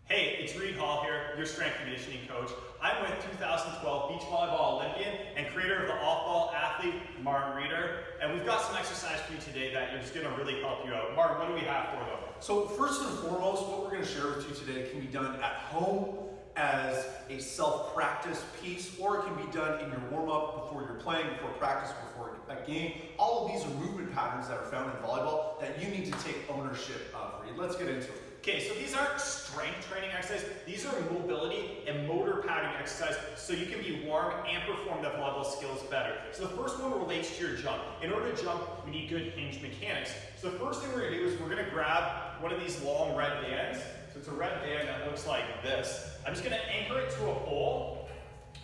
Hey, it's Reed Hall here, your strength and conditioning coach. I'm with 2012 Beach Volleyball Olympian and creator of the off-ball athlete, Martin Reeder. And we've got some exercise for you today that is going to really help you out. Martin, what do we have for them? So first and foremost, what we're going to share with you today can be done at home as a self-practice piece, or it can be done in your warm-up before you're playing, before practice, before a game. All of these are movement patterns that are found in volleyball that you need to take ownership of. Reed, let's get into it. Okay, so these aren't strength training exercises. These are mobility and motor pattern exercises so you can be warm and perform the volleyball skills better. So the first one relates to your jump. In order to jump, we need good hinge mechanics. So the first thing we're gonna do is we're gonna grab one of these long red bands. So it's a red band that looks like this. I'm just gonna anchor it to a pole.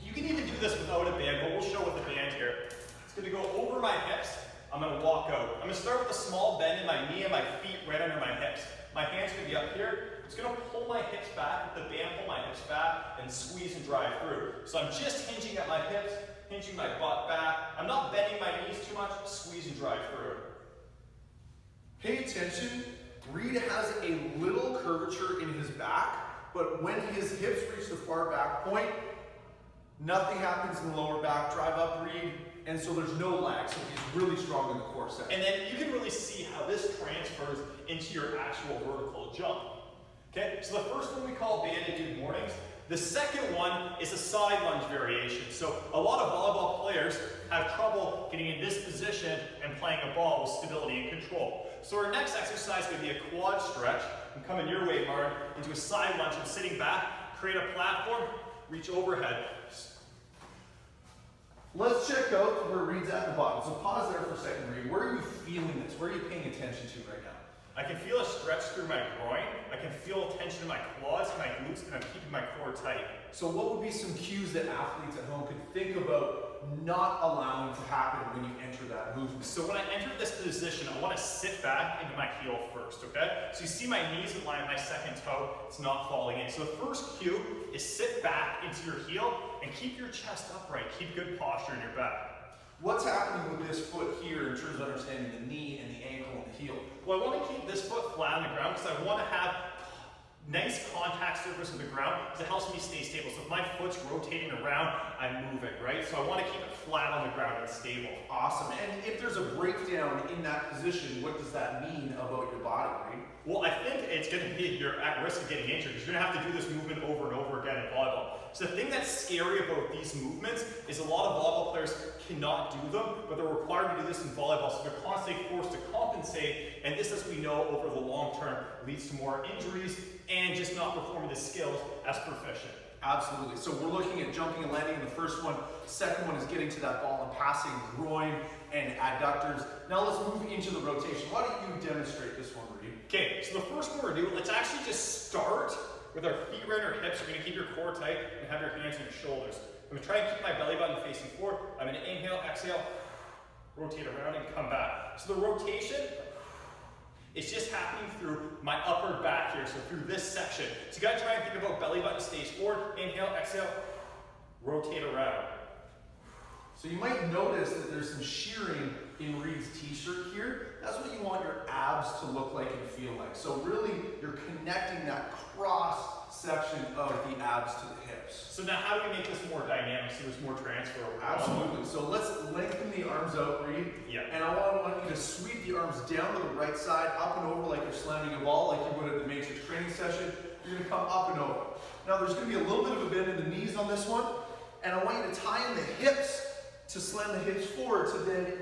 You can even do this without a band, but we'll show with the band here. It's gonna go over my hips. I'm gonna walk out. I'm gonna start with a small bend in my knee and my feet right under my hips. My hand's gonna be up here. It's gonna pull my hips back, with the band pull my hips back, and squeeze and drive through. So I'm just hinging at my hips, hinging my butt back. I'm not bending my knees too much, squeeze and drive through. Pay attention, Reed has a little curvature in his back, but when his hips reach the far back point, nothing happens in the lower back. Drive up, Reed, and so there's no lag, so he's really strong in the core section. And then you can really see how this transfers into your actual vertical jump. Okay, so the first one we call banded good mornings. The second one is a side lunge variation. So a lot of volleyball players have trouble getting in this position and playing a ball with stability and control. So our next exercise is going to be a quad stretch. I'm coming your way, Martin, into a side lunge. I'm sitting back, create a platform, reach overhead. Let's check out where Reed's at the bottom. So pause there for a second, Reed. Where are you feeling this? Where are you paying attention to right now? I can feel a stretch through my groin. I can feel tension in my quads and my glutes, and I'm keeping my core tight. So what would be some cues that athletes at home could think about not allowing to happen when you enter that movement? So when I enter this position, I want to sit back into my heel first, okay? So you see my knees in line with my second toe, it's not falling in. So the first cue is sit back into your heel and keep your chest upright. Keep good posture in your back. What's happening with this foot here in terms of understanding the knee and the ankle and the heel? Well, I want to keep this foot flat on the ground because I want to have nice contact surface with the ground because it helps me stay stable. So if my foot's rotating around, I'm moving, right? So I want to keep it flat on the ground and stable. Awesome. And if there's a breakdown in that position, what does that mean about your body, Reed? Well, I think it's going to be you're at risk of getting injured because you're going to have to do this movement over and over again in volleyball. So the thing that's scary about these movements is a lot of volleyball players cannot do them, but they're required to do this in volleyball, so they're constantly forced to compensate, and this, as we know, over the long term leads to more injuries and just not performing the skills as proficient. Absolutely. So we're looking at jumping and landing in the first one. Second one is getting to that ball and passing groin and adductors. Now let's move into the rotation. Why don't you demonstrate this one, Reed? Okay, so the first one we're doing, let's actually just start with our feet right on our hips. You're going to keep your core tight and have your hands on your shoulders. I'm going to try and keep my belly button facing forward. I'm going to inhale, exhale, rotate around and come back. So the rotation is just happening through my upper back here, so through this section. So you got to try and think about belly button stays forward, inhale, exhale, rotate around. So you might notice that there's some shearing in Reed's t-shirt here. That's what you want your abs to look like and feel like. So really, you're connecting that cross section of the abs to the hips. So now how do we make this more dynamic so there's more transfer? Absolutely. So let's lengthen the arms out, Reed. Yeah. And I want you to sweep the arms down to the right side, up and over like you're slamming a ball, like you would at the Matrix training session. You're going to come up and over. Now there's going to be a little bit of a bend in the knees on this one, and I want you to tie in the hips to slam the hips forward to then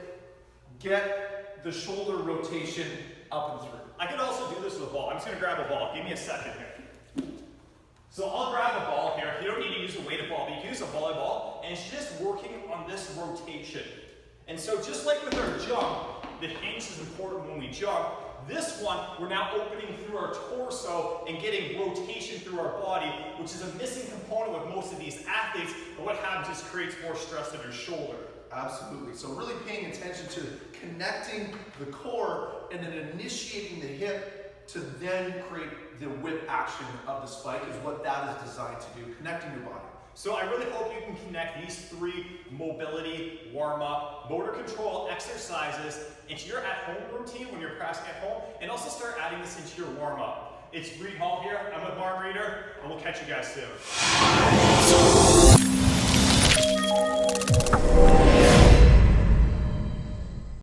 get the shoulder rotation up and through. I could also do this with a ball. I'm just going to grab a ball. Give me a second here. So I'll grab a ball here. You don't need to use a weighted ball, but you can use a volleyball, and it's just working on this rotation. And so just like with our jump, the hinge is important when we jump. This one, we're now opening through our torso and getting rotation through our body, which is a missing component with most of these athletes, and what happens is creates more stress on your shoulder. Absolutely. So really paying attention to connecting the core and then initiating the hip to then create the whip action of the spike is what that is designed to do, connecting your body. So I really hope you can connect these three mobility, warm-up, motor control exercises into your at-home routine when you're practicing at home, and also start adding this into your warm-up. It's Reed Hall here. I'm with Martin Reeder. here, and we'll catch you guys soon.